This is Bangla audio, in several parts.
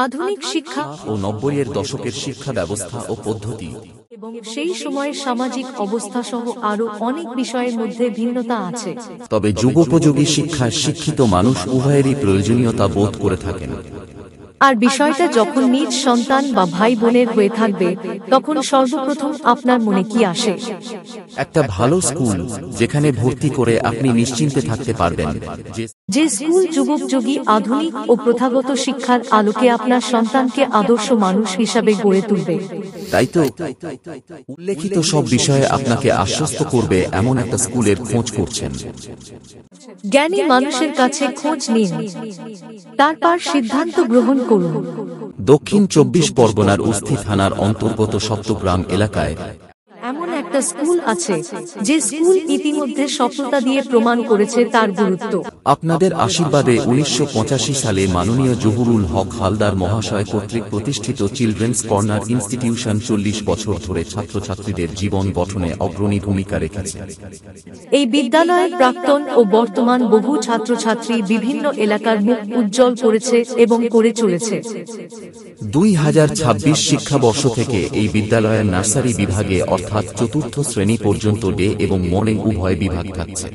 আধুনিক শিক্ষা ও ৯০-এর দশকের শিক্ষা ব্যবস্থা ও পদ্ধতি এবং সেই সময়ের সামাজিক অবস্থা সহ আরও অনেক বিষয়ের মধ্যে ভিন্নতা আছে। তবে যুগোপযোগী শিক্ষায় শিক্ষিত মানুষ উভয়েরই প্রয়োজনীয়তা বোধ করে থাকেন। আর বিষয়টা যখন নিজ সন্তান বা ভাই বোনের হয়ে থাকবে, তখন সর্বপ্রথম আপনার মনে কি আসে? একটা ভালো স্কুল যেখানে ভর্তি করে আপনি নিশ্চিন্তে থাকতে পারবেন যে স্কুল যুগোপযোগী আধুনিক ও প্রথাগত শিক্ষার আলোকে আপনার সন্তানকে আদর্শ মানুষ হিসাবে গড়ে তুলবে। তাই তো উল্লেখিত সব বিষয়ে আপনাকে আশ্বস্ত করবে এমন একটা স্কুলের খোঁজ করছেন। জ্ঞানী মানুষের কাছে খোঁজ নিন, তারপর সিদ্ধান্ত গ্রহণ করুন। দক্ষিণ ২৪ পরগনার উস্থি থানার অন্তর্গত সপ্তগ্রাম এলাকায় এমন একটা স্কুল আছে যে স্কুল ইতিমধ্যে সফলতা দিয়ে প্রমাণ করেছে তার গুরুত্ব। আপনাদের আশীর্বাদে ১৯৮৫ সালে মাননীয় জহুরুল হক হালদার মহাশয় কর্তৃক প্রতিষ্ঠিত চিলড্রেন্স কর্নার ইনস্টিটিউশন ৪০ বছর ধরে ছাত্রছাত্রীদের জীবন গঠনে অগ্রণী ভূমিকা রেখেছে। এই বিদ্যালয়ের প্রাক্তন ও বর্তমান বহু ছাত্রছাত্রী বিভিন্ন এলাকার মুখ উজ্জ্বল করেছে এবং করে চলেছে। ২০২৬ শিক্ষাবর্ষ থেকে এই বিদ্যালয়ের নার্সারি বিভাগে অর্থাৎ চতুর্থ শ্রেণী পর্যন্ত ডে এবং মর্নিং উভয় বিভাগ থাকছে।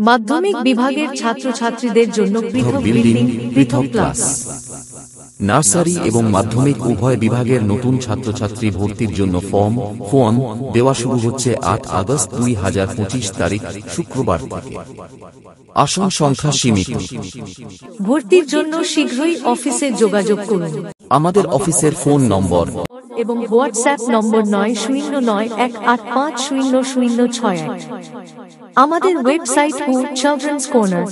মাধ্যমিক বিভাগের ছাত্রছাত্রীদের জন্য পৃথক বিল্ডিং, পৃথক ক্লাস। নার্সারি এবং মাধ্যমিক উভয় বিভাগের নতুন ছাত্রছাত্রী ভর্তির জন্য ফর্ম দেওয়া শুরু হচ্ছে ৮ আগস্ট ২০২৫ তারিখ শুক্রবার থেকে। আসন সংখ্যা সীমিত। ভর্তির জন্য শীঘ্রই অফিসে যোগাযোগ করুন। আমাদের অফিসের ফোন নম্বর এবং হোয়াটসঅ্যাপ নম্বর ৯০৯১৮৫০০৬৮। আমাদের ওয়েবসাইট চিলড্রেন্স কর্নার